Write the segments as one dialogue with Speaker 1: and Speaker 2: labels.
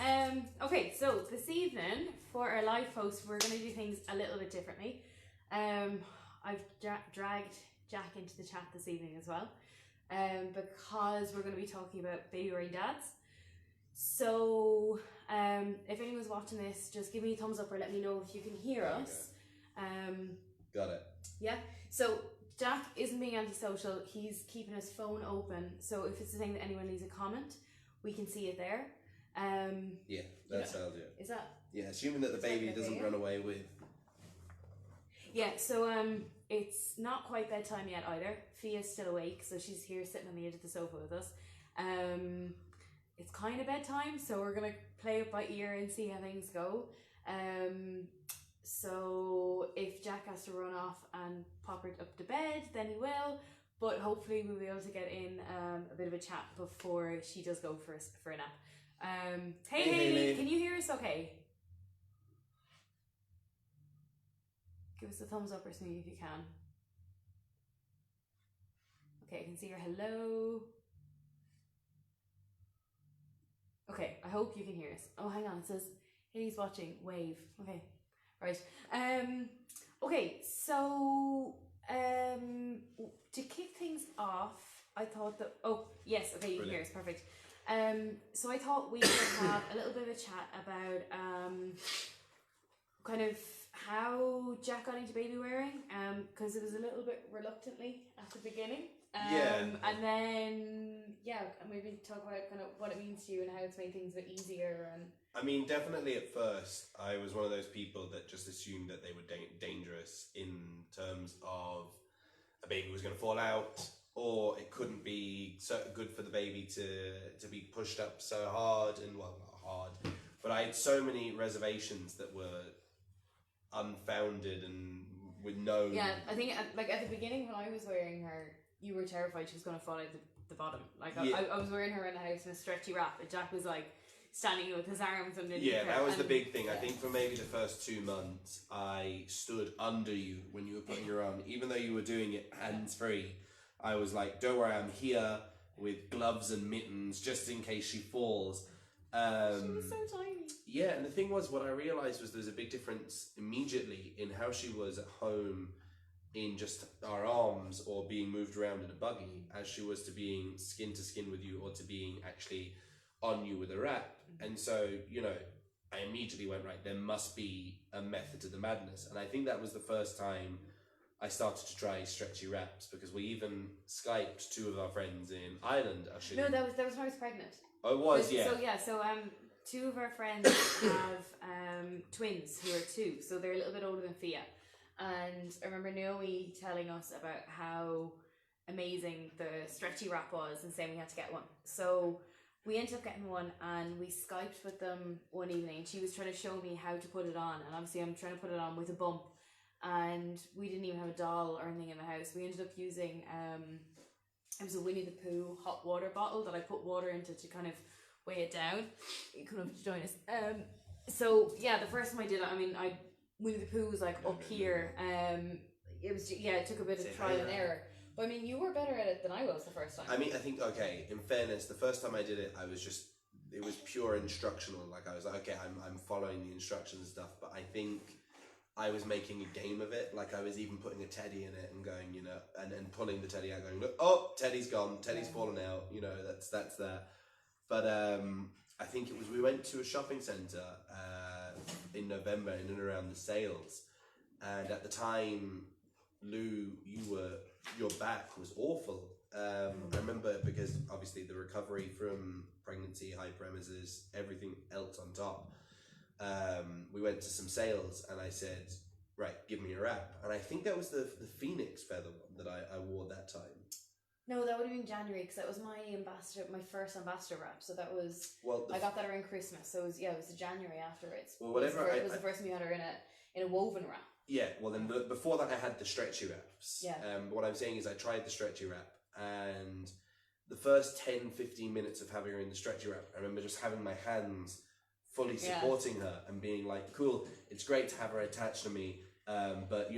Speaker 1: Okay, so this evening for our live post, we're going to do things a little bit differently. I've dragged Jack into the chat this evening as well, because we're going to be talking about baby wearing dads. So, if anyone's watching this, just give me a thumbs up or let me know if you can hear us.
Speaker 2: Got it.
Speaker 1: Yeah. So Jack isn't being antisocial. He's keeping his phone open. So if it's the thing that anyone leaves a comment, we can see it there.
Speaker 2: Yeah, that's how I'll do it.
Speaker 1: Is that?
Speaker 2: Yeah, assuming that the baby doesn't run away with.
Speaker 1: Yeah, so it's not quite bedtime yet either. Fia's still awake, so she's here sitting on the edge of the sofa with us. It's kind of bedtime, so we're gonna play it by ear and see how things go. So if Jack has to run off and pop her up to bed, then he will. But hopefully we'll be able to get in a bit of a chat before she does go for a nap. Hey Hayley, can you hear us okay? Give us a thumbs up or something if you can. Okay, I can see your hello. Okay, I hope you can hear us. Oh, hang on, it says Hayley's watching, wave. Okay, right. Okay, so to kick things off, I thought that, oh yes, okay, you can hear us, perfect. So I thought we would have a little bit of a chat about kind of how Jack got into baby wearing, because it was a little bit reluctantly at the beginning. And then maybe talk about kind of what it means to you and how it's made things a bit easier. And
Speaker 2: I mean, definitely at first, I was one of those people that just assumed that they were dangerous in terms of a baby was going to fall out, or it couldn't be so good for the baby to be pushed up so hard, and well, not hard, but I had so many reservations that were unfounded and with no.
Speaker 1: Yeah, I think like at the beginning when I was wearing her, you were terrified she was going to fall out the bottom. Like I was wearing her around the house in a stretchy wrap, and Jack was like standing with his arms underneath her.
Speaker 2: That was the big thing. I think for maybe the first 2 months, I stood under you when you were putting her on, even though you were doing it hands free. I was like, "Don't worry, I'm here with gloves and mittens just in case she falls."
Speaker 1: She was so tiny.
Speaker 2: Yeah, and the thing was, what I realised was there was a big difference immediately in how she was at home in just our arms or being moved around in a buggy, as she was to being skin to skin with you or to being actually on you with a wrap. And so, I immediately went, right, there must be a method to the madness. And I think that was the first time I started to try stretchy wraps, because we even Skyped 2 of our friends in Ireland, actually.
Speaker 1: No, that was when I was pregnant.
Speaker 2: Oh, it was, yeah.
Speaker 1: So 2 of our friends have twins who are 2, so they're a little bit older than Fia. And I remember Naomi telling us about how amazing the stretchy wrap was and saying we had to get one. So we ended up getting one, and we Skyped with them one evening. She was trying to show me how to put it on, and obviously I'm trying to put it on with a bump, and we didn't even have a doll or anything in the house. We ended up using it was a Winnie the Pooh hot water bottle that I put water into to kind of weigh it down. You come up to join us. So yeah, the first time I did it, Winnie the Pooh was like up here. It was it took a bit of trial and error. But I mean, you were better at it than I was the first time.
Speaker 2: I mean, I think, okay, in fairness, the first time I did it, it was pure instructional. Like, I was like, okay, I'm following the instructions and stuff, but I think I was making a game of it. Like, I was even putting a teddy in it and going, and then pulling the teddy out, going, look, oh, teddy's gone, teddy's fallen out, that's there. But I think we went to a shopping centre in November in and around the sales, and at the time, Lou, your back was awful. I remember, because obviously the recovery from pregnancy, hyperemesis, everything else on top. We went to some sales, and I said, right, give me a wrap. And I think that was the phoenix feather one that I wore that time.
Speaker 1: No, that would have been January, because that was my first ambassador wrap. So that was, I got that around Christmas. So it was the January afterwards.
Speaker 2: Well, whatever.
Speaker 1: It was the first time you had her in a woven wrap.
Speaker 2: Yeah, well then before that I had the stretchy wraps.
Speaker 1: Yeah.
Speaker 2: What I'm saying is I tried the stretchy wrap, and the first 10-15 minutes of having her in the stretchy wrap, I remember just having my hands fully supporting her and being like, cool, it's great to have her attached to me, but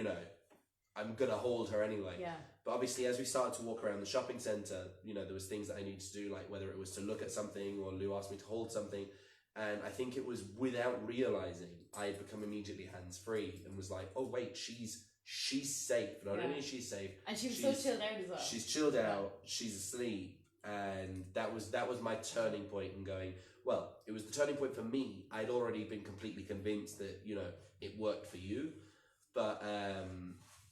Speaker 2: I'm gonna hold her anyway.
Speaker 1: Yeah.
Speaker 2: But obviously, as we started to walk around the shopping centre, there was things that I needed to do, like whether it was to look at something or Lou asked me to hold something, And I think it was without realizing I had become immediately hands-free and was like, oh wait, she's safe. Not only is she safe,
Speaker 1: and she was so chilled out as well.
Speaker 2: She's chilled out. She's asleep, and that was my turning point in going. Well, it was the turning point for me. I'd already been completely convinced that it worked for you, but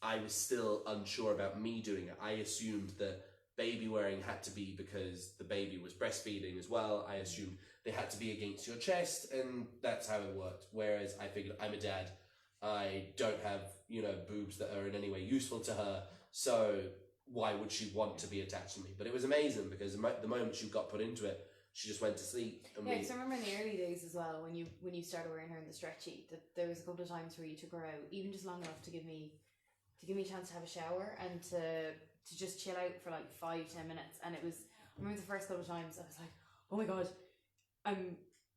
Speaker 2: I was still unsure about me doing it. I assumed that baby wearing had to be because the baby was breastfeeding as well. I assumed they had to be against your chest, and that's how it worked. Whereas I figured I'm a dad. I don't have, boobs that are in any way useful to her, so why would she want to be attached to me? But it was amazing because the moment she got put into it, she just went to sleep. And
Speaker 1: because I remember in the early days as well, when you started wearing her in the stretchy, that there was a couple of times where you took her out, even just long enough to give me a chance to have a shower and to just chill out for like 5-10 minutes. And I remember the first couple of times I was like, oh my god,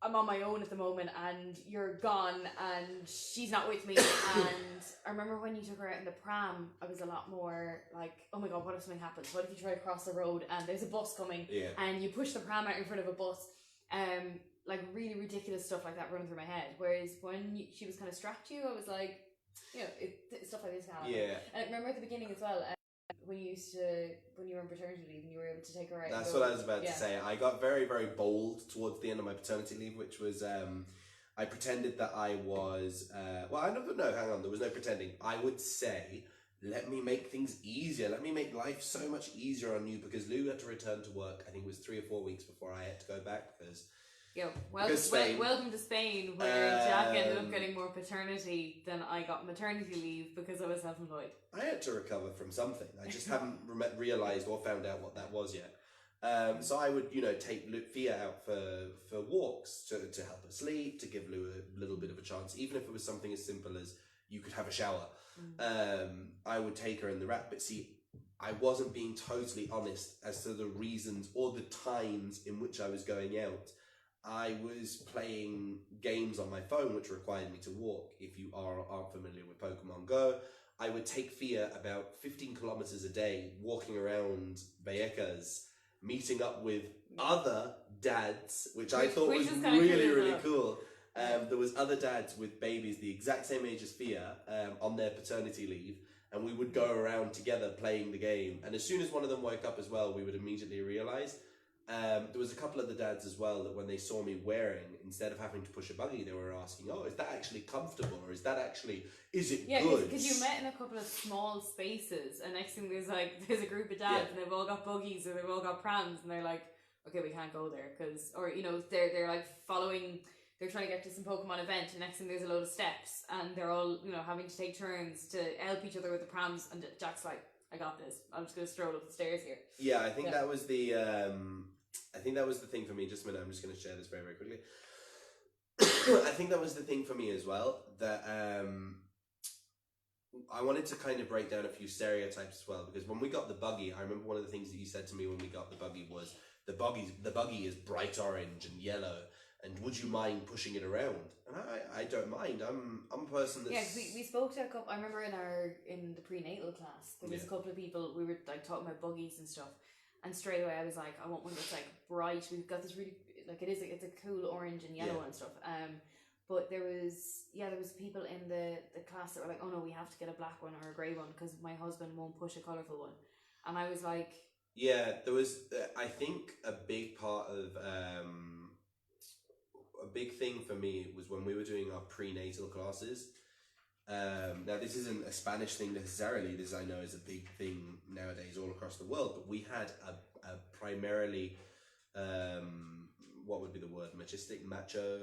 Speaker 1: I'm on my own at the moment and you're gone and she's not with me. And I remember when you took her out in the pram, I was a lot more like, oh my god, what if something happens? What if you try to cross the road and there's a bus coming and you push the pram out in front of a bus? Like really ridiculous stuff like that running through my head. Whereas when she was kind of strapped to you, I was like, stuff like this can happen.
Speaker 2: Yeah.
Speaker 1: And I remember at the beginning as well, when you were on paternity leave and you were able to take her out.
Speaker 2: That's what I was about to say. I got very, very bold towards the end of my paternity leave, which was I pretended that I was hang on, there was no pretending. I would say, let me make things easier. Let me make life so much easier on you, because Lou had to return to work. I think it was 3 or 4 weeks before I had to go back because.
Speaker 1: Welcome to Spain, where Jack ended up getting more paternity than I got maternity leave because I was self-employed.
Speaker 2: I had to recover from something. I just haven't realised or found out what that was yet. So I would, take Fia out for walks to help her sleep, to give Lou a little bit of a chance, even if it was something as simple as you could have a shower. I would take her in the wrap, but see, I wasn't being totally honest as to the reasons or the times in which I was going out. I was playing games on my phone which required me to walk. If you aren't familiar with Pokemon Go, I would take Fia about 15 kilometers a day, walking around Vallecas, meeting up with other dads, which I thought was really cool. There was other dads with babies the exact same age as Fia on their paternity leave, and we would go around together playing the game. And as soon as one of them woke up as well, we would immediately realise. There was a couple of the dads as well that when they saw me wearing, instead of having to push a buggy, they were asking, oh, is that actually comfortable, or is it good?
Speaker 1: Yeah, because you met in a couple of small spaces, and next thing there's a group of dads and they've all got buggies or they've all got prams, and they're like, okay, we can't go there they're like following, they're trying to get to some Pokemon event, and next thing there's a load of steps and they're all having to take turns to help each other with the prams, and Jack's like, I got this. I'm just going to stroll up the stairs here.
Speaker 2: Yeah, I think that was the thing for me. Just a minute, I'm just going to share this very, very quickly. I think that was the thing for me as well, that I wanted to kind of break down a few stereotypes as well, because when we got the buggy, I remember one of the things that you said to me when we got the buggy was, the buggy is bright orange and yellow, and would you mind pushing it around? And I don't mind. I'm a person that's...
Speaker 1: Yeah, we spoke to a couple, I remember in the prenatal class, there was a couple of people, we were like talking about buggies and stuff, and straight away I was like, I want one that's like bright, we've got this really, it's a cool orange and yellow and stuff. But there was people in the class that were like, oh no, we have to get a black one or a grey one because my husband won't push a colourful one. And I was like...
Speaker 2: Yeah, there was, I think a big part of... a big thing for me was when we were doing our prenatal classes. Now this isn't a Spanish thing necessarily, this I know is a big thing nowadays all across the world, but we had a primarily, what would be the word, macho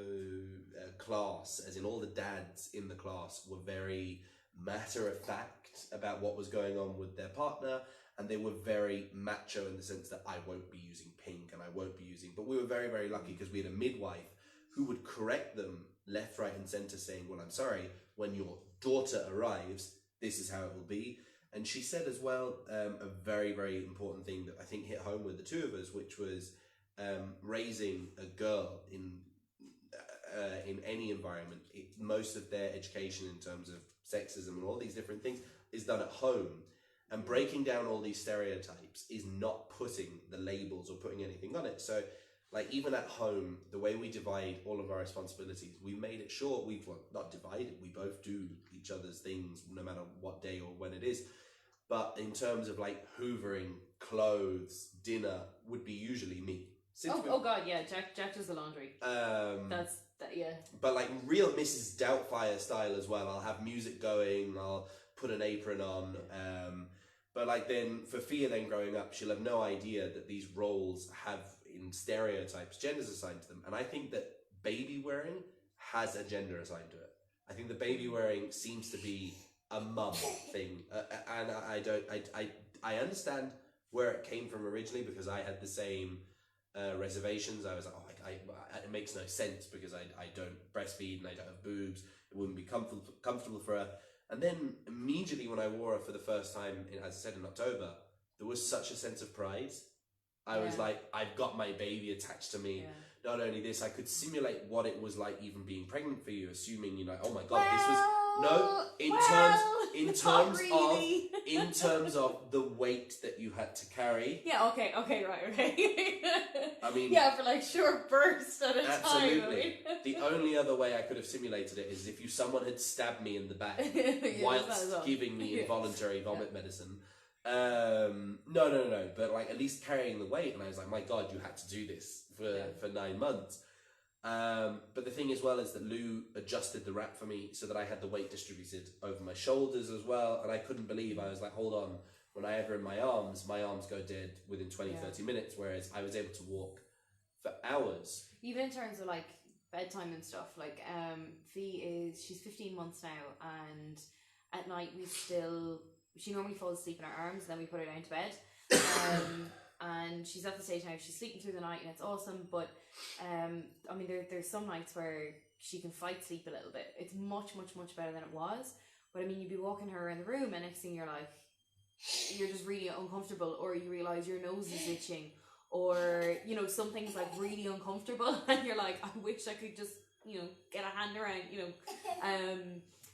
Speaker 2: class, as in all the dads in the class were very matter of fact about what was going on with their partner, and they were very macho in the sense that I won't be using pink and I won't be using, but we were very, very lucky because we had a midwife who would correct them left, right and centre, saying, well, I'm sorry, when your daughter arrives, this is how it will be. And she said as well, a very, very important thing that I think hit home with the two of us, which was raising a girl in any environment. Most of their education in terms of sexism and all these different things is done at home. And breaking down all these stereotypes is not putting the labels or putting anything on it. So Like even at home, the way we divide all of our responsibilities, we made it sure we've not divided. We both do each other's things no matter what day or when it is. But in terms of like hoovering, clothes, dinner would be usually me.
Speaker 1: Oh god, yeah. Jack does the laundry. Yeah.
Speaker 2: But like real Mrs. Doubtfire style as well. I'll have music going. I'll put an apron on. But like then for Fia, then growing up, she'll have no idea that these roles have in stereotypes genders assigned to them. And I think that baby wearing has a gender assigned to it. I think the baby wearing seems to be a mum thing, and I understand where it came from originally because I had the same reservations. I was like, it makes no sense because I don't breastfeed and I don't have boobs. It wouldn't be comfortable for her. And then immediately when I wore her for the first time, as I said, in October, there was such a sense of pride. I was like, I've got my baby attached to me. Yeah. Not only this, I could simulate what it was like even being pregnant for you, assuming, you know, oh my god, this was in terms of the weight that you had to carry.
Speaker 1: Yeah, okay, right.
Speaker 2: I mean,
Speaker 1: yeah, for like short bursts at a time.
Speaker 2: Absolutely. The only other way I could have simulated it is if someone had stabbed me in the back whilst giving me involuntary vomit medicine. No, but like at least carrying the weight, and I was like, my god, you had to do this for 9 months. But the thing as well is that Lou adjusted the wrap for me so that I had the weight distributed over my shoulders as well, and I couldn't believe, I was like, hold on, when I have her in my arms go dead within 20-30 minutes, whereas I was able to walk for hours.
Speaker 1: Even in terms of like bedtime and stuff, like she's 15 months now, and at night she normally falls asleep in our arms, then we put her down to bed. And she's at the stage now, she's sleeping through the night and it's awesome, but I mean there's some nights where she can fight sleep a little bit. It's much better than it was, but I mean you'd be walking her around the room and next thing you're just really uncomfortable, or you realise your nose is itching, or you know something's like really uncomfortable and you're like, I wish I could just, you know, get a hand around, you know,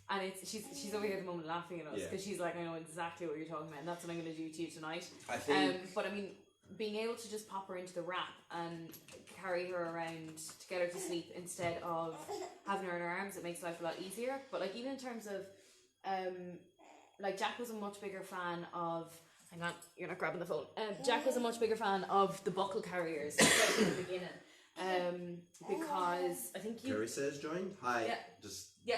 Speaker 1: and she's over here at the moment laughing at us because she's like, I know exactly what you're talking about, and that's what I'm going to do to you tonight.
Speaker 2: I think,
Speaker 1: but I mean, being able to just pop her into the wrap and carry her around to get her to sleep instead of having her in her arms, it makes life a lot easier. But like even in terms of, like Jack was a much bigger fan of. Hang on, you're not grabbing the phone. Jack was a much bigger fan of the buckle carriers, especially in the beginning. Because I think
Speaker 2: Carissa's joined. Hi.
Speaker 1: Yeah.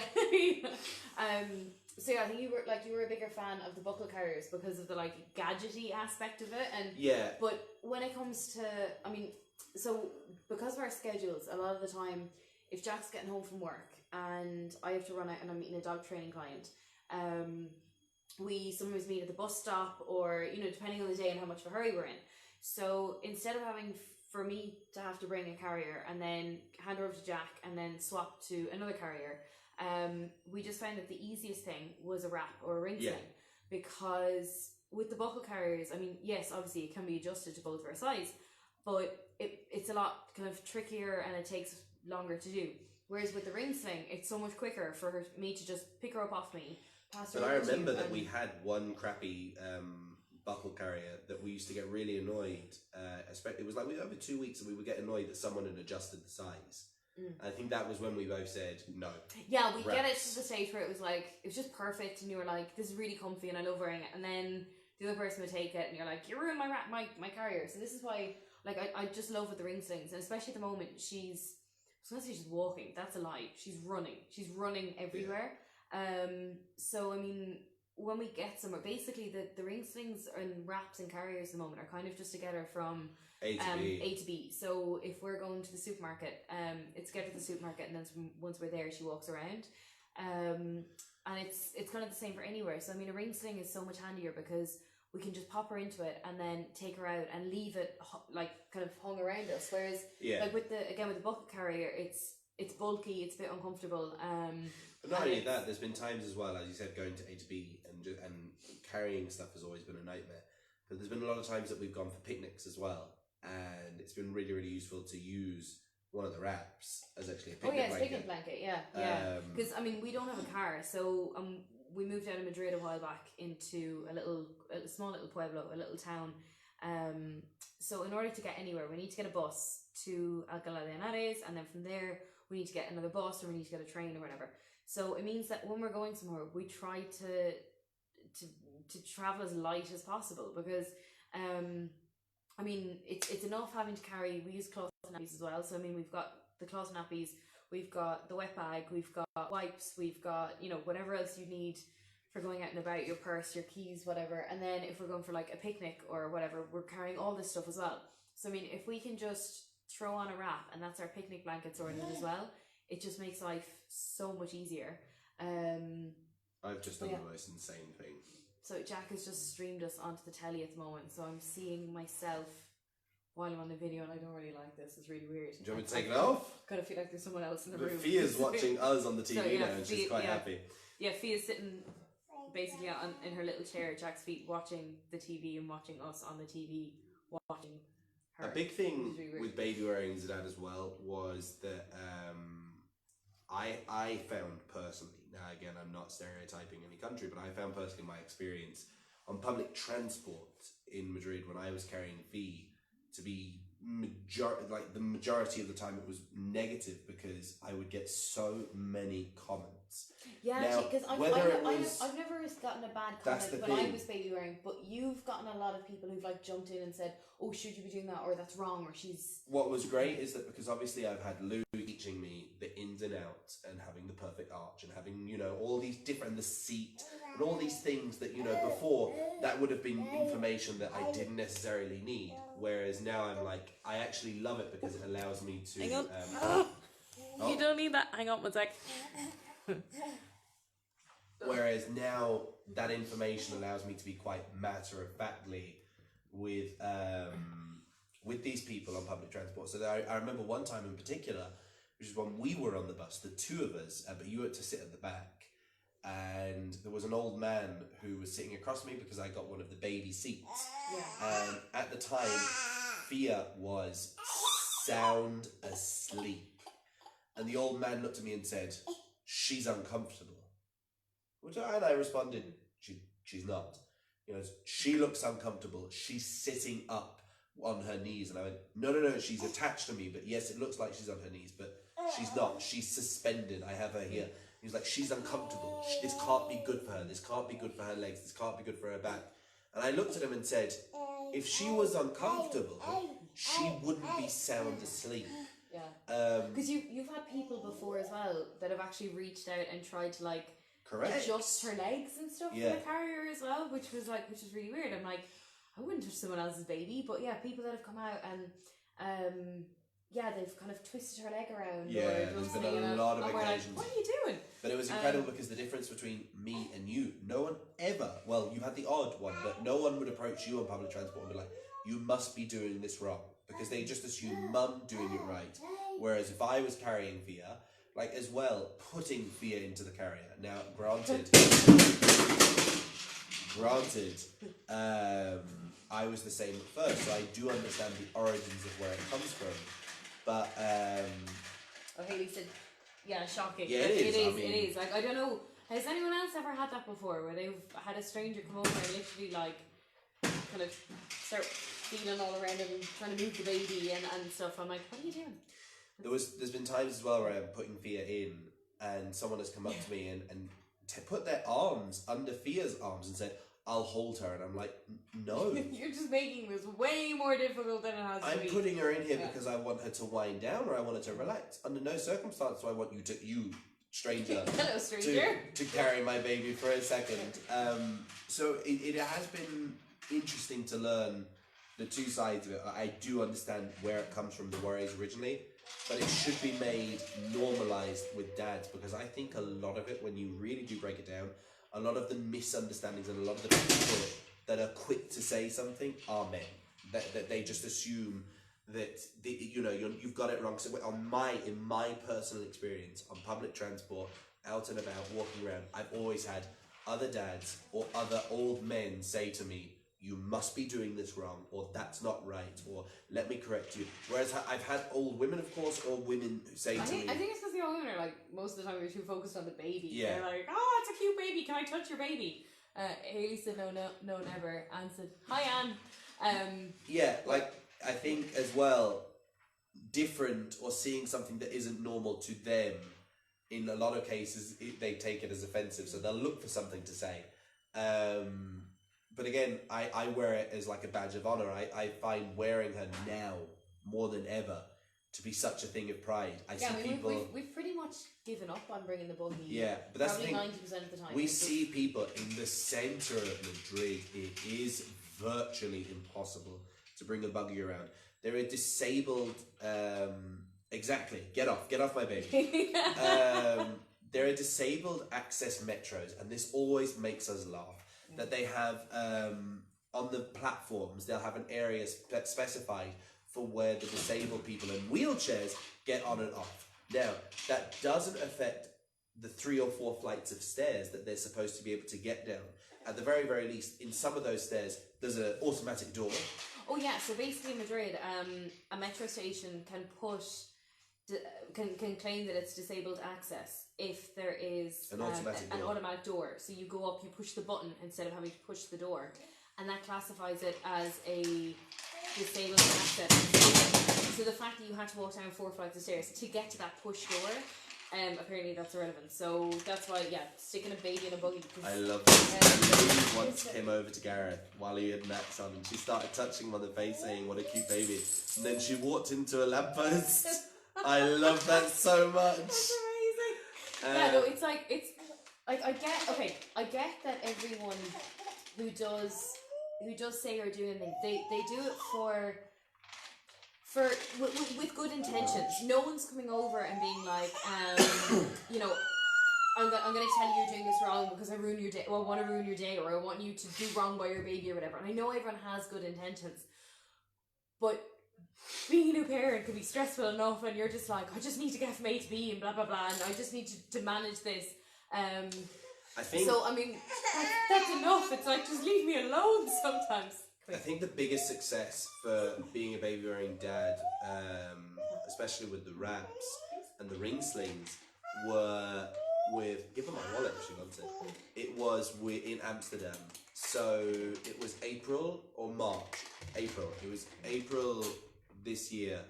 Speaker 1: So yeah, I think you were a bigger fan of the buckle carriers because of the like gadgety aspect of it, and But when it comes to, I mean, so because of our schedules, a lot of the time, if Jack's getting home from work and I have to run out and I'm meeting a dog training client, we sometimes meet at the bus stop, or you know, depending on the day and how much of a hurry we're in. So instead of having for me to have to bring a carrier and then hand her over to Jack and then swap to another carrier, we just found that the easiest thing was a wrap or a ring sling, because with the buckle carriers, I mean, yes, obviously it can be adjusted to both of our size, but it's a lot kind of trickier and it takes longer to do. Whereas with the ring sling, it's so much quicker for me to just pick her up off me, pass her.
Speaker 2: But I remember that we had one crappy buckle carrier that we used to get really annoyed. It was like over 2 weeks and we would get annoyed that someone had adjusted the size. I think that was when we both said no. Yeah, we get it to the stage where it was just perfect, and you were like, this is really comfy and I love wearing it, and then the other person would take it and you're like, you ruined my carrier. So this is why, like, I just love with the ring slings, and especially at the moment I was gonna say she's walking, that's a lie, she's running everywhere. So I mean, when we get somewhere, basically the ring slings and wraps and carriers at the moment are kind of just to get her from A to B. So if we're going to the supermarket, it's get her to the supermarket, and then once we're there, she walks around. And it's kind of the same for anywhere. So I mean, a ring sling is so much handier because we can just pop her into it and then take her out and leave it like kind of hung around us. Whereas like with the bucket carrier, it's bulky, it's a bit uncomfortable. But not only that, there's been times as well, as you said, going to A to B and carrying stuff has always been a nightmare. But there's been a lot of times that we've gone for picnics as well, and it's been really, really useful to use one of the wraps as actually a picnic blanket. Picnic blanket, yeah. Because I mean, we don't have a car, so we moved out of Madrid a while back into a small little pueblo, a little town,
Speaker 1: So in order to get anywhere, we need to get a bus to Alcalá de Henares, and then from there we need to get another bus, or we need to get a train or whatever. So it means that when we're going somewhere, we try to travel as light as possible, because I mean, it's enough having to carry. We use cloth nappies as well. So I mean, we've got the cloth nappies, we've got the wet bag, we've got wipes, we've got, you know, whatever else you need for going out and about, your purse, your keys, whatever. And then if we're going for like a picnic or whatever, we're carrying all this stuff as well. So I mean, if we can just throw on a wrap and that's our picnic blanket sorted as well, it just makes life so much easier.
Speaker 2: I've just done the most insane thing.
Speaker 1: So Jack has just streamed us onto the telly at the moment, so I'm seeing myself while I'm on the video, and I don't really like this. It's really weird.
Speaker 2: Do you want me to take it off?
Speaker 1: Kind of feel like there's someone else in the room.
Speaker 2: Fia's watching us on the TV now, and she's quite happy.
Speaker 1: Yeah, Fia's sitting basically in her little chair at Jack's feet, watching the TV and watching us on the TV, watching her.
Speaker 2: A big thing with Babywearing as a dad as well was that I found personally, now again I'm not stereotyping any country, but I found personally my experience on public transport in Madrid when I was carrying Fee to be the majority of the time it was negative, because I would get so many comments.
Speaker 1: Yeah, because I've never gotten a bad comment when I was Babywearing, but you've gotten a lot of people who've like jumped in and said, "Oh, should you be doing that?" or "That's wrong," or "She's."
Speaker 2: What was great is that because obviously I've had Lou teaching me the ins and outs and having the perfect arch and having, you know, all these different, the seat and all these things that, you know, before that would have been information that I didn't necessarily need. Whereas now I'm like, I actually love it because it allows me to.
Speaker 1: Hang on. You don't need that. Hang on one sec.
Speaker 2: Whereas now that information allows me to be quite matter-of-factly with these people on public transport. So I remember one time in particular, which is when we were on the bus, the two of us, but you had to sit at the back, and there was an old man who was sitting across me because I got one of the baby seats.
Speaker 1: Yeah.
Speaker 2: And at the time, Fia was sound asleep. And the old man looked at me and said, "She's uncomfortable." And I responded, she's not. You know, she looks uncomfortable. She's sitting up on her knees. And I went, no, she's attached to me. But yes, it looks like she's on her knees, but she's not. She's suspended. I have her here. He was like, she's uncomfortable. This can't be good for her. This can't be good for her legs. This can't be good for her back. And I looked at him and said, if she was uncomfortable, she wouldn't be sound asleep.
Speaker 1: Yeah. Because you've had people before as well that have actually reached out and tried to like adjust her legs and stuff for the carrier as well, which was really weird. I'm like, I wouldn't touch someone else's baby, but yeah, people that have come out and they've kind of twisted her leg around.
Speaker 2: Yeah, there's been a lot of occasions.
Speaker 1: Like, what are you doing?
Speaker 2: But it was incredible because the difference between me and you, no one ever, well, you had the odd one, but no one would approach you on public transport and be like, you must be doing this wrong, because they just assume mum doing it right. Whereas if I was carrying Fia, like as well, putting Fia into the carrier. Now, granted, I was the same at first, so I do understand the origins of where it comes from. But
Speaker 1: Hayley said, yeah, shocking.
Speaker 2: Yeah, it
Speaker 1: is. Like, I don't know, has anyone else ever had that before, where they've had a stranger come over and literally like kind of start feeling all around them and trying to move the baby and stuff? I'm like, what are you doing?
Speaker 2: There's been times as well where I'm putting Fia in and someone has come up to me and put their arms under Fia's arms and said, I'll hold her, and I'm like, no.
Speaker 1: You're just making this way more difficult than it has to be.
Speaker 2: I'm putting her in here because I want her to wind down or I want her to relax. Under no circumstance do I want you stranger,
Speaker 1: hello, stranger,
Speaker 2: to carry my baby for a second. So it has been interesting to learn the two sides of it. I do understand where it comes from, the worries originally, but it should be made normalised with dads, because I think a lot of it, when you really do break it down, a lot of the misunderstandings and a lot of the people that are quick to say something are men. That they just assume that you've got it wrong. So in my personal experience on public transport, out and about, walking around, I've always had other dads or other old men say to me, you must be doing this wrong, or that's not right, or let me correct you. Whereas I've had old women, of course, or women who say to me...
Speaker 1: I think it's because the old women are like, most of the time, we're too focused on the baby.
Speaker 2: Yeah.
Speaker 1: They're like, oh, it's a cute baby, can I touch your baby? Hayley said, no, never. Anne said, hi, Anne.
Speaker 2: Yeah, like, I think as well, different or seeing something that isn't normal to them, in a lot of cases, they take it as offensive, so they'll look for something to say. But again, I wear it as like a badge of honor. I find wearing her now more than ever to be such a thing of pride.
Speaker 1: We've pretty much given up on bringing the buggy.
Speaker 2: Yeah, but that's
Speaker 1: probably
Speaker 2: the thing.
Speaker 1: 90% of the time.
Speaker 2: We see people in the centre of Madrid. It is virtually impossible to bring a buggy around. There are disabled. Exactly. Get off my baby. There are disabled access metros, and this always makes us laugh. That they have on the platforms, they'll have an area specified for where the disabled people in wheelchairs get on and off. Now, that doesn't affect the 3 or 4 flights of stairs that they're supposed to be able to get down. At the very, very least, in some of those stairs, there's an automatic door.
Speaker 1: Oh yeah, so basically in Madrid, a metro station can can claim that it's disabled access if there is
Speaker 2: an
Speaker 1: automatic door. So you go up, you push the button instead of having to push the door, and that classifies it as a disabled access. So the fact that you had to walk down 4 flights of stairs to get to that push door, apparently that's irrelevant. So that's why, sticking a baby in a buggy.
Speaker 2: I love this. Lily once came over to Gareth while he had naps on, and she started touching him on the face, saying, "What a cute baby." And then she walked into a lamppost. I love that so much.
Speaker 1: That's amazing. It's like I get that everyone who does say or do anything, they do it with good intentions. No one's coming over and being like, I'm going to tell you you're doing this wrong because I ruin your day, or I want to ruin your day, or I want you to do wrong by your baby or whatever. And I know everyone has good intentions, but being a new parent can be stressful enough, and you're just like, I just need to get from A to B and blah blah blah, and I just need to manage this.
Speaker 2: I think
Speaker 1: so. I mean, that's enough. It's like, just leave me alone sometimes.
Speaker 2: I think the biggest success for being a baby wearing dad, especially with the wraps and the ring slings, were with, give her my wallet if she wants it. It was in Amsterdam. So it was April or March. April. It was April this year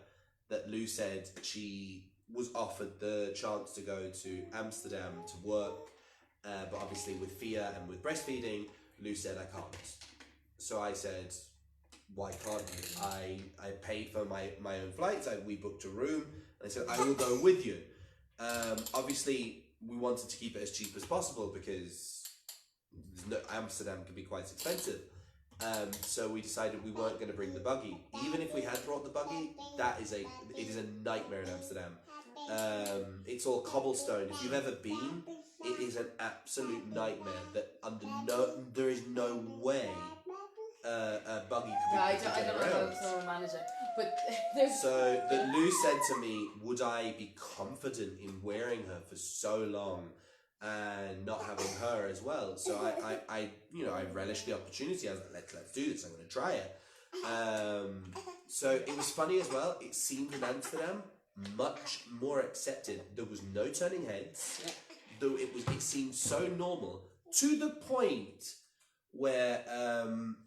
Speaker 2: that Lou said she was offered the chance to go to Amsterdam to work, but obviously with Fia and with breastfeeding, Lou said, I can't. So I said, why can't you? I paid for my own flights, we booked a room, and I said, I will go with you. Obviously, we wanted to keep it as cheap as possible because Amsterdam can be quite expensive. So we decided we weren't going to bring the buggy. Even if we had brought the buggy, it is a nightmare in Amsterdam. It's all cobblestone. If you've ever been, it is an absolute nightmare. There is no way a buggy could be
Speaker 1: I don't know how someone manage it. But
Speaker 2: so that Lou said to me, would I be confident in wearing her for so long and not having her as well? So I relished the opportunity. I was like, let's do this. I'm going to try it. So it was funny as well. It seemed in Amsterdam much more accepted. There was no turning heads. Though it seemed so normal, to the point where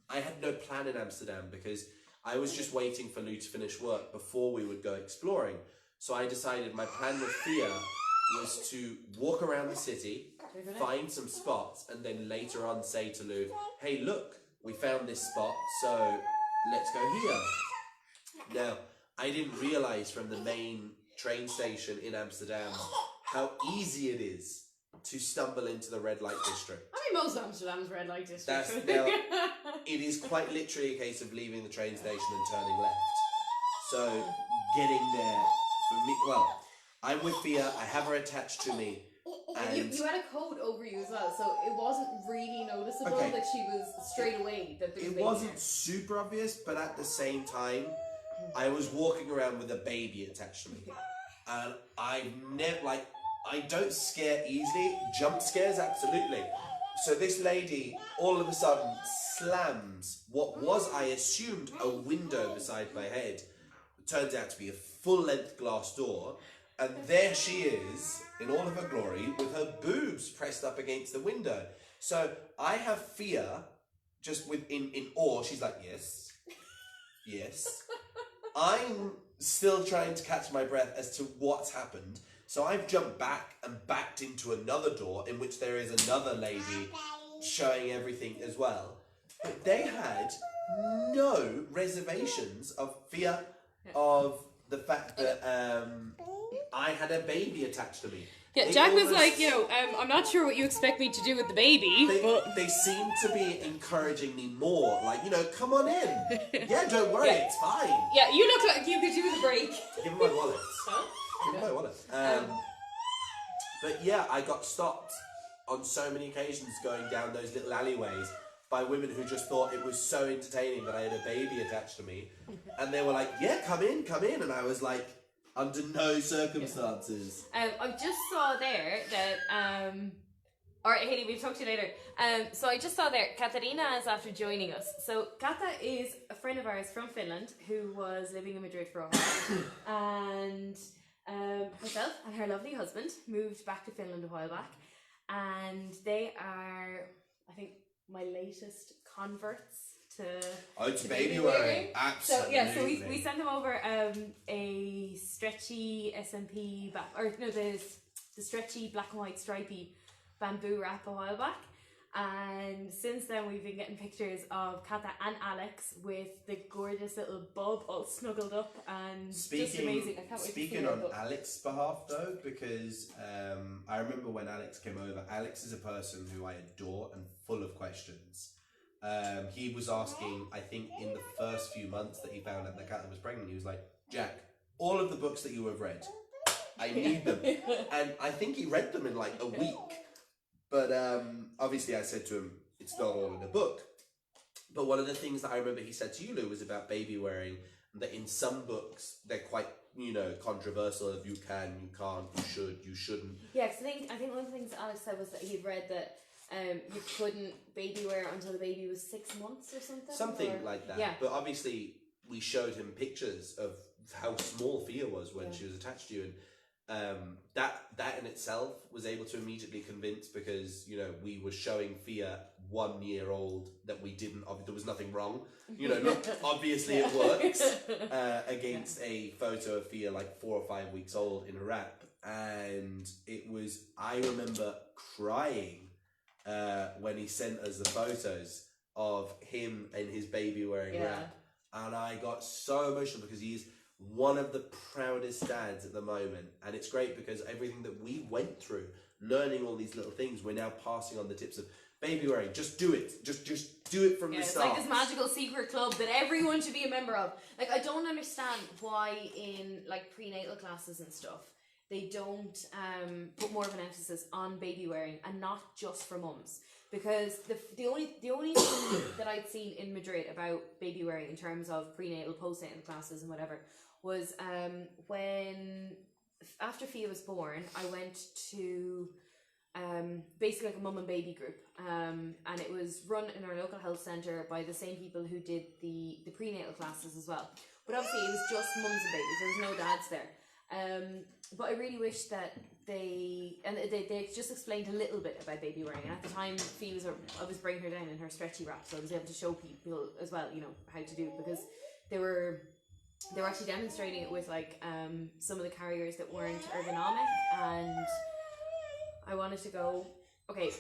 Speaker 2: I had no plan in Amsterdam because I was just waiting for Lou to finish work before we would go exploring. So I decided my plan with Thea was to walk around the city, find some spots, and then later on say to Lou, hey, look, we found this spot, so let's go here. Now, I didn't realise from the main train station in Amsterdam how easy it is to stumble into the red light district.
Speaker 1: I mean, most of Amsterdam's red light district.
Speaker 2: It is quite literally a case of leaving the train station and turning left. So, getting there, for me, well, I'm with Fia, I have her attached to me. And
Speaker 1: you had a coat over you as well, so it wasn't really noticeable that she was straight away.
Speaker 2: It wasn't super obvious, but at the same time, I was walking around with a baby attached to me. And I don't scare easily. Jump scares, absolutely. So this lady, all of a sudden, slams what was, I assumed, a window beside my head. It turns out to be a full-length glass door. And there she is, in all of her glory, with her boobs pressed up against the window. So I have Fia, just in awe. She's like, yes, yes. I'm still trying to catch my breath as to what's happened. So I've jumped back and backed into another door in which there is another lady showing everything as well. But they had no reservations of fear of the fact that I had a baby attached to me.
Speaker 1: Yeah,
Speaker 2: They
Speaker 1: Jack was
Speaker 2: almost-
Speaker 1: like, I'm not sure what you expect me to do with the baby, but...
Speaker 2: They seem to be encouraging me more. Like, come on in. Yeah, don't worry, it's fine.
Speaker 1: Yeah, you look like you could do with a break.
Speaker 2: Give me my wallet.
Speaker 1: Huh?
Speaker 2: Give me my wallet. But yeah, I got stopped on so many occasions going down those little alleyways by women who just thought it was so entertaining that I had a baby attached to me. And they were like, yeah, come in. And I was like, under no circumstances.
Speaker 1: I just saw there that, all right, Hayley, we'll talk to you later. So I just saw there, Katarina is after joining us. So Kata is a friend of ours from Finland who was living in Madrid for a while. And herself and her lovely husband moved back to Finland a while back. And they are, I think, my latest converts to
Speaker 2: Babywearing. Absolutely.
Speaker 1: So we sent them over a stretchy SMP the stretchy black and white stripy bamboo wrap a while back, and since then we've been getting pictures of Kata and Alex with the gorgeous little bub all snuggled up and just amazing. I can't wait to see
Speaker 2: Speaking
Speaker 1: her,
Speaker 2: on
Speaker 1: but...
Speaker 2: Alex's behalf though, because I remember when Alex came over, Alex is a person who I adore and full of questions. He was asking, I think in the first few months that he found out that Kata was pregnant, he was like, Jack, all of the books that you have read, I need them. And I think he read them in like a week. But obviously I said to him, it's not all in a book. But one of the things that I remember he said to you, Lou, was about Babywearing, that in some books they're quite, controversial of you can, you can't, you should, you shouldn't.
Speaker 1: Yeah, because I think one of the things that Alex said was that he'd read that you couldn't baby wear until the baby was 6 months or something.
Speaker 2: Something like that.
Speaker 1: Yeah.
Speaker 2: But obviously we showed him pictures of how small Fia was when she was attached to you, and that in itself was able to immediately convince, because we were showing Fia 1 year old that we didn't, there was nothing wrong, look, obviously it works, against a photo of Fia like 4 or 5 weeks old in a wrap. And I remember crying when he sent us the photos of him and his Babywearing wrap, and I got so emotional because he's one of the proudest dads at the moment, and it's great because everything that we went through, learning all these little things, we're now passing on the tips of Babywearing. Just do it. Just do it from the start.
Speaker 1: It's like this magical secret club that everyone should be a member of. Like, I don't understand why in like prenatal classes and stuff they don't put more of an emphasis on Babywearing, and not just for mums. Because the only thing that I'd seen in Madrid about Babywearing in terms of prenatal, postnatal classes and whatever was when after Fia was born, I went to basically like a mum and baby group, and it was run in our local health centre by the same people who did the prenatal classes as well. But obviously it was just mums and babies, there was no dads there. But I really wish that they just explained a little bit about Babywearing. And at the time, I was bringing her down in her stretchy wrap, so I was able to show people as well, how to do it, because they were actually demonstrating it with like some of the carriers that weren't ergonomic, and I wanted to go, okay,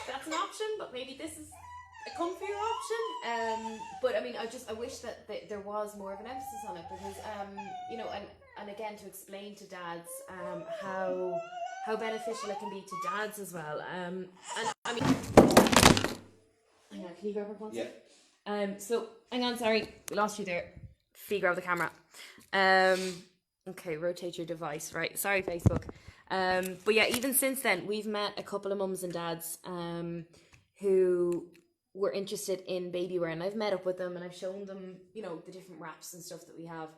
Speaker 1: that's an option, but maybe this is a comfier option. But I mean, I wish that there was more of an emphasis on it, because and again, to explain to dads how beneficial it can be to dads as well. And I mean, hang on, can you grab her one sec?
Speaker 2: Yeah.
Speaker 1: So hang on, sorry, we lost you there. Fee, grab the camera. Okay, rotate your device. Right, sorry, Facebook. But yeah, even since then, we've met a couple of mums and dads who were interested in Babywear, and I've met up with them and I've shown them, the different wraps and stuff that we have,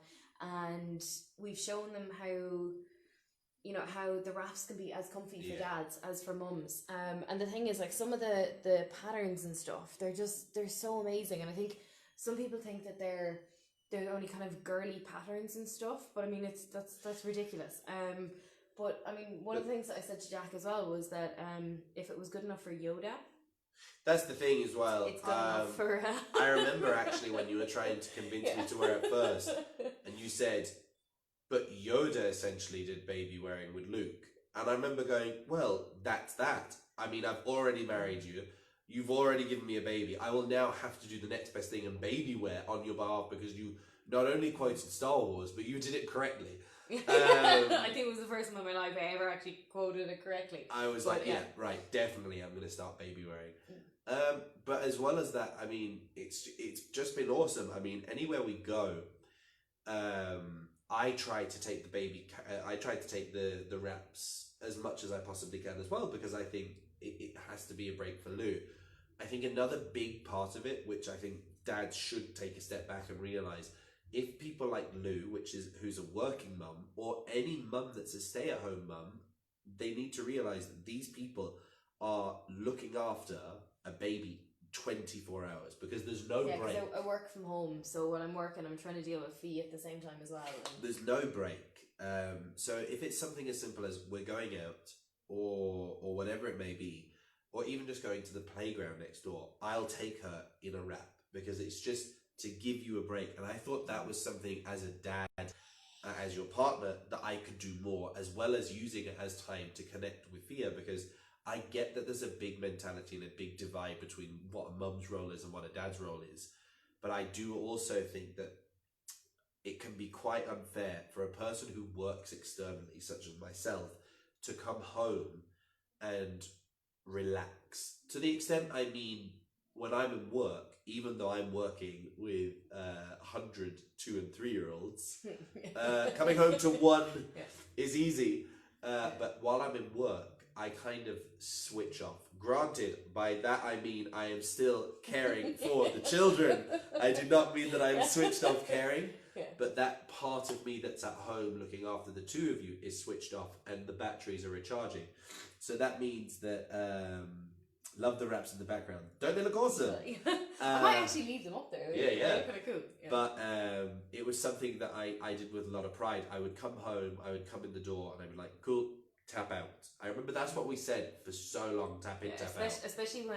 Speaker 1: and we've shown them how the wraps can be as comfy for dads as for mums. And the thing is, like, some of the patterns and stuff, they're so amazing, and I think some people think that they're only kind of girly patterns and stuff, but I mean, that's ridiculous. But I mean, one of the things that I said to Jack as well was that if it was good enough for Yoda,
Speaker 2: That's the thing as well.
Speaker 1: It's gone off for.
Speaker 2: I remember actually when you were trying to convince me to wear it first, and you said, "But Yoda essentially did baby wearing with Luke," and I remember going, "Well, that's that. I mean, I've already married you. You've already given me a baby. I will now have to do the next best thing and baby wear on your behalf because you not only quoted Star Wars, but you did it correctly."
Speaker 1: I think it was the first time in my life I ever actually quoted it correctly.
Speaker 2: I was like, yeah, right, definitely, I'm going to start baby wearing. But as well as that, I mean, it's just been awesome. I mean, anywhere we go, I try to take the wraps as much as I possibly can as well, because I think it has to be a break for Lou. I think another big part of it, which I think dads should take a step back and realise, if people like Lou, who's a working mum, or any mum that's a stay-at-home mum, they need to realise that these people are looking after a baby 24 hours, because there's no break.
Speaker 1: Yeah, I work from home, so when I'm working, I'm trying to deal with Fee at the same time as well.
Speaker 2: There's no break. So if it's something as simple as we're going out, or whatever it may be, or even just going to the playground next door, I'll take her in a wrap, because it's just to give you a break. And I thought that was something as a dad, as your partner, that I could do more, as well as using it as time to connect with Fia, because I get that there's a big mentality and a big divide between what a mum's role is and what a dad's role is. But I do also think that it can be quite unfair for a person who works externally, such as myself, to come home and relax. To the extent, I mean, when I'm in work, even though I'm working with 100 2 and 3 year olds, coming home to one is easy. But while I'm in work, I kind of switch off. Granted, by that I mean I am still caring for the children. I do not mean that I'm switched off caring, but that part of me that's at home looking after the two of you is switched off, and the batteries are recharging. So that means that love the wraps in the background. Don't they look awesome?
Speaker 1: I might actually leave them up there.
Speaker 2: Yeah.
Speaker 1: They're kind of cool. Yeah.
Speaker 2: But it was something that I did with a lot of pride. I would come home, I would come in the door, and I'd be like, cool, tap out. I remember that's what we said for so long, tap in, tap out.
Speaker 1: Especially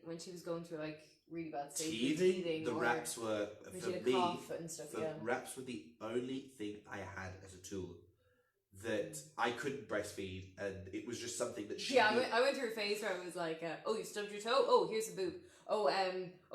Speaker 1: when she was going through like really bad stages.
Speaker 2: Teething, the wraps were, for me,
Speaker 1: cough and stuff,
Speaker 2: wraps were the only thing I had as a tool. That I couldn't breastfeed, and it was just something that she.
Speaker 1: Yeah, I went through a phase where I was like, "Oh, you stubbed your toe. Oh, here's a boob. Oh,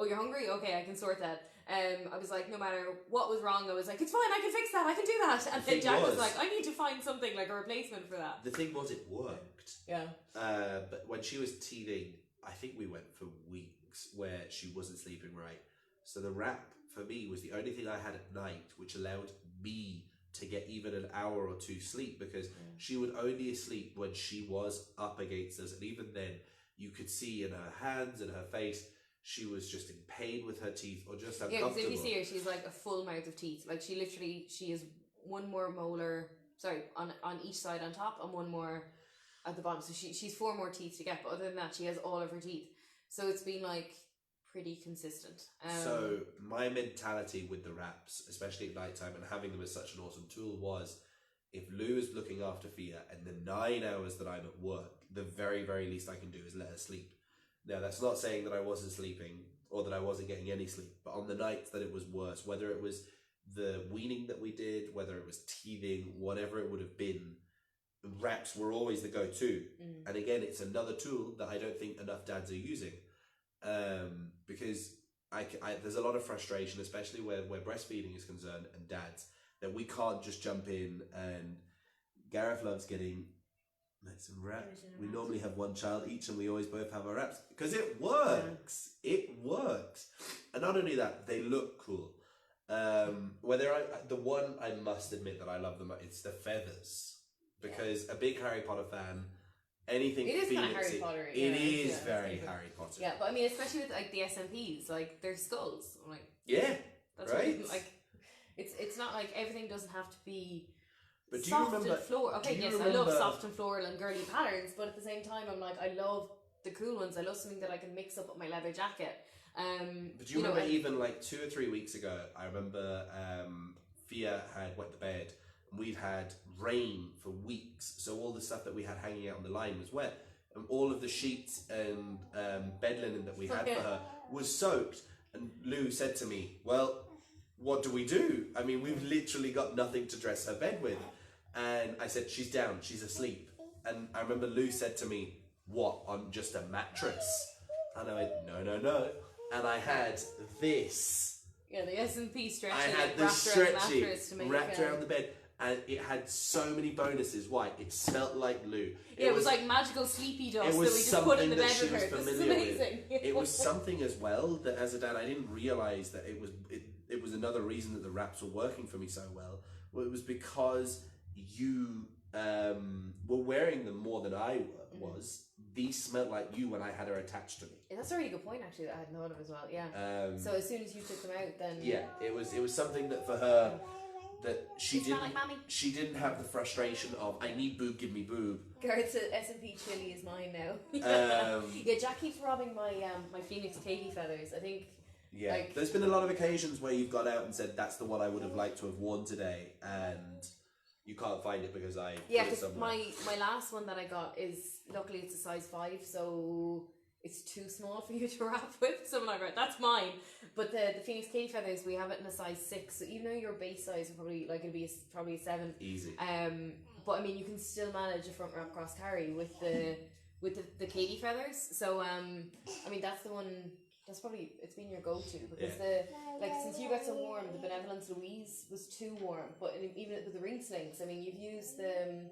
Speaker 1: you're hungry. Okay, I can sort that." I was like, no matter what was wrong, I was like, "It's fine. I can fix that. I can do that." And then Jack was like, "I need to find something like a replacement for that."
Speaker 2: The thing was, it worked.
Speaker 1: Yeah.
Speaker 2: But when she was teething, I think we went for weeks where she wasn't sleeping right. So the wrap for me was the only thing I had at night, which allowed me to get even an hour or two sleep, because she would only sleep when she was up against us, and even then you could see in her hands and her face she was just in pain with her teeth, or just uncomfortable.
Speaker 1: Yeah, because if you see her, she's like a full mouth of teeth. Like she is one more molar, on each side on top, and one more at the bottom. So she's 4 more teeth to get, but other than that, she has all of her teeth. So it's been like pretty consistent.
Speaker 2: So my mentality with the wraps, especially at night time, and having them as such an awesome tool, was if Lou is looking after Fia and the 9 hours that I'm at work, the very, very least I can do is let her sleep. Now, that's not saying that I wasn't sleeping or that I wasn't getting any sleep, but on the nights that it was worse, whether it was the weaning that we did, whether it was teething, whatever it would have been, wraps were always the go-to. And again, it's another tool that I don't think enough dads are using. Because there's a lot of frustration, especially where breastfeeding is concerned, and dads, that we can't just jump in. And Gareth loves getting some wraps. We normally have 1 child each, and we always both have our wraps, because it works. It works. And not only that, they look cool. The one I must admit that I love the most, it's the feathers, because a big Harry Potter fan. Anything
Speaker 1: it is
Speaker 2: Phoenix,
Speaker 1: kind of Harry Potter.
Speaker 2: It is very Harry Potter.
Speaker 1: Yeah, but I mean, especially with like the SMPs, like their skulls. I'm like,
Speaker 2: that's right.
Speaker 1: Like, it's not like everything doesn't have to be.
Speaker 2: But do
Speaker 1: soft
Speaker 2: you remember?
Speaker 1: And floral. Okay, yes, I love soft and floral and girly patterns, but at the same time, I'm like, I love the cool ones. I love something that I can mix up with my leather jacket.
Speaker 2: But do you remember even like 2 or 3 weeks ago? I remember Fia had wet the bed. We'd had rain for weeks, so all the stuff that we had hanging out on the line was wet. and all of the sheets and bed linen that we had for her was soaked. And Lou said to me, well, what do we do? I mean, we've literally got nothing to dress her bed with. And I said, she's down, she's asleep. And I remember Lou said to me, what, on just a mattress? And I went, no. And I had this.
Speaker 1: Yeah, the S&P stretchy.
Speaker 2: I had the stretchy wrapped around the bed. And it had so many bonuses. Why? It smelled like Lou.
Speaker 1: It was like magical sleepy dust
Speaker 2: that
Speaker 1: we just put in the bed with her.
Speaker 2: This is
Speaker 1: amazing.
Speaker 2: It was something as well that as a dad I didn't realise that it was another reason that the wraps were working for me so well. Well, it was because you were wearing them more than I was. These smelled like you when I had her attached to me.
Speaker 1: Yeah, that's a really good point actually that I hadn't thought of as well. Yeah. So as soon as you took them out, then
Speaker 2: it was something that for her. That she didn't have the frustration of I need boob, give me boob.
Speaker 1: Garrett's S&P chili is mine now. Yeah, Jack keeps robbing my my Phoenix Katie feathers. I think.
Speaker 2: Yeah, there's been a lot of occasions where you've gone out and said that's the one I would have liked to have worn today, and you can't find it because I
Speaker 1: because my last one that I got is luckily it's a size 5, so it's too small for you to wrap with. So I'm like, right, that's mine. But the Phoenix Katie feathers, we have it in a size 6. So even though your base size would probably like it'd be probably a 7.
Speaker 2: Easy.
Speaker 1: But I mean, you can still manage a front wrap cross carry with the Katie feathers. So I mean that's the one. That's probably it's been your go-to because since you got so warm, the Benevolence Louise was too warm. But even with the ring slings, I mean, you've used the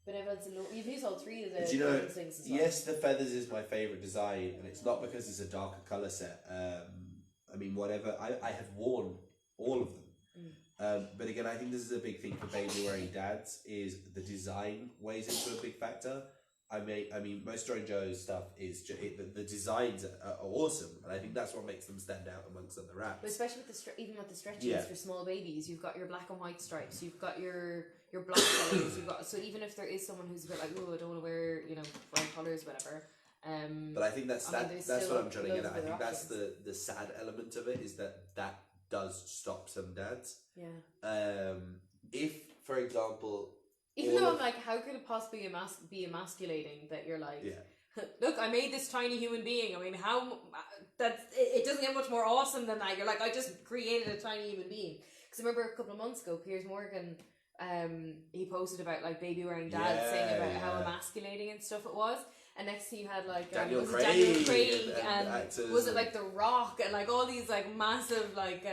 Speaker 1: Benevolence and you've used all 3 of the ring slings as well.
Speaker 2: Yes, the feathers is my favourite design, and it's not because it's a darker colour set. I mean, whatever I have worn all of them. But again, I think this is a big thing for baby wearing dads is the design weighs into a big factor. I mean, most Joe and Joe's stuff is the designs are awesome, and I think that's what makes them stand out amongst other wraps.
Speaker 1: But especially with even with the stretches for small babies, you've got your black and white stripes, you've got your black colours, so even if there is someone who's a bit like, oh, I don't want to wear bright colours, whatever.
Speaker 2: But I think that's what I'm trying to get at. I think that's the sad element of it is that does stop some dads.
Speaker 1: Yeah.
Speaker 2: If, for example.
Speaker 1: Even though I'm like, how could it possibly be emasculating that you're like, look, I made this tiny human being. I mean, it doesn't get much more awesome than that. You're like, I just created a tiny human being. Because I remember a couple of months ago, Piers Morgan, he posted about like baby wearing dads, saying about how emasculating and stuff it was. And next thing you had like
Speaker 2: Daniel
Speaker 1: Craig and was it like The Rock and like all these like massive like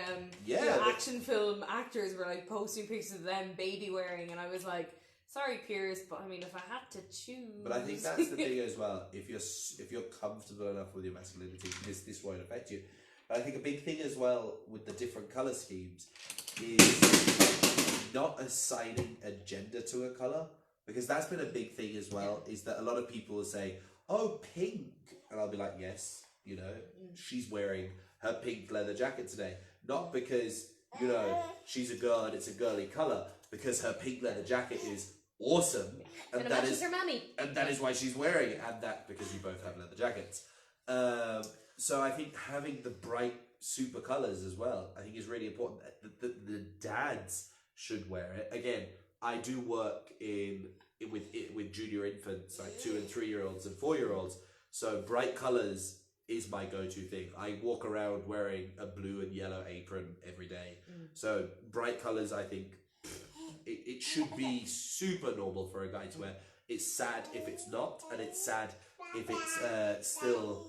Speaker 1: action film actors were like posting pictures of them baby wearing, and I was like, sorry Piers, but I mean if I had to choose.
Speaker 2: But I think that's the thing as well. If you're comfortable enough with your masculinity, this won't affect you. But I think a big thing as well with the different colour schemes is not assigning a gender to a colour. Because that's been a big thing as well, is that a lot of people will say, oh, pink. And I'll be like, yes, she's wearing her pink leather jacket today. Not because, she's a girl and it's a girly colour, because her pink leather jacket is awesome. And that is her mammy. And that is why she's wearing it. And that because you both have leather jackets. So I think having the bright super colours as well, I think is really important. The dads should wear it. Again, I do work with junior infants, like 2 and 3 year olds and 4-year-olds. So bright colours is my go-to thing. I walk around wearing a blue and yellow apron every day. So bright colours, I think it should be super normal for a guy to wear. It's sad if it's not, and it's sad if it's still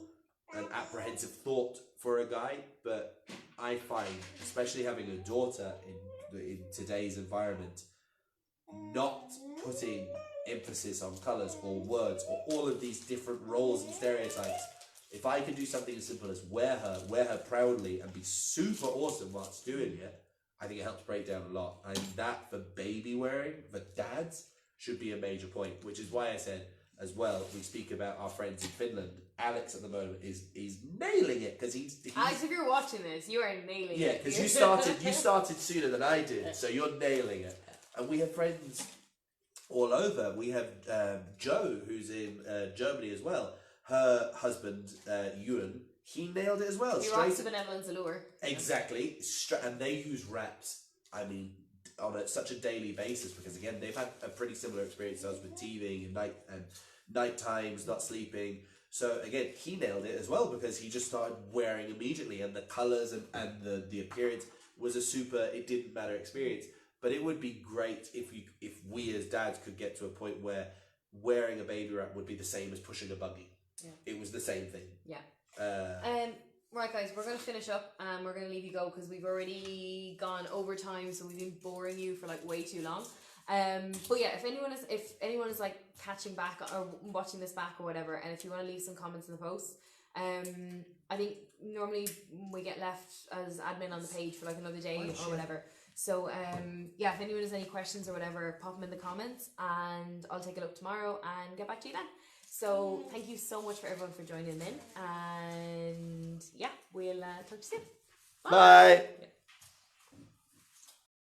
Speaker 2: an apprehensive thought for a guy. But I find, especially having a daughter in today's environment, not putting emphasis on colours or words or all of these different roles and stereotypes. If I can do something as simple as wear her proudly and be super awesome whilst doing it, I think it helps break down a lot. And that for baby wearing, for dads, should be a major point, which is why I said as well, we speak about our friends in Finland. Alex at the moment is nailing it because he's
Speaker 1: Alex, if you're watching this, you are nailing it.
Speaker 2: Yeah, because you started sooner than I did, so you're nailing it. And we have friends all over. We have Joe, who's in Germany as well. Her husband, Ewan, he nailed it as well.
Speaker 1: He rocks the Benevolence Allure.
Speaker 2: Exactly. And they use wraps, I mean, on such a daily basis, because again they've had a pretty similar experience to us with teething and night times, not sleeping. So again, he nailed it as well, because he just started wearing immediately, and the colors and the appearance was a super, it didn't matter experience. But it would be great if we as dads could get to a point where wearing a baby wrap would be the same as pushing a buggy.
Speaker 1: Yeah.
Speaker 2: It was the same thing.
Speaker 1: Yeah. Right, guys, we're going to finish up and we're going to leave you go because we've already gone over time, so we've been boring you for like way too long. But yeah, if anyone is like catching back or watching this back or whatever, and if you want to leave some comments in the post, I think normally we get left as admin on the page for like another day or whatever. So yeah, if anyone has any questions or whatever, pop them in the comments and I'll take a look tomorrow and get back to you then. So thank you so much for everyone for joining in, and yeah, we'll talk to you soon. Bye.
Speaker 2: Bye.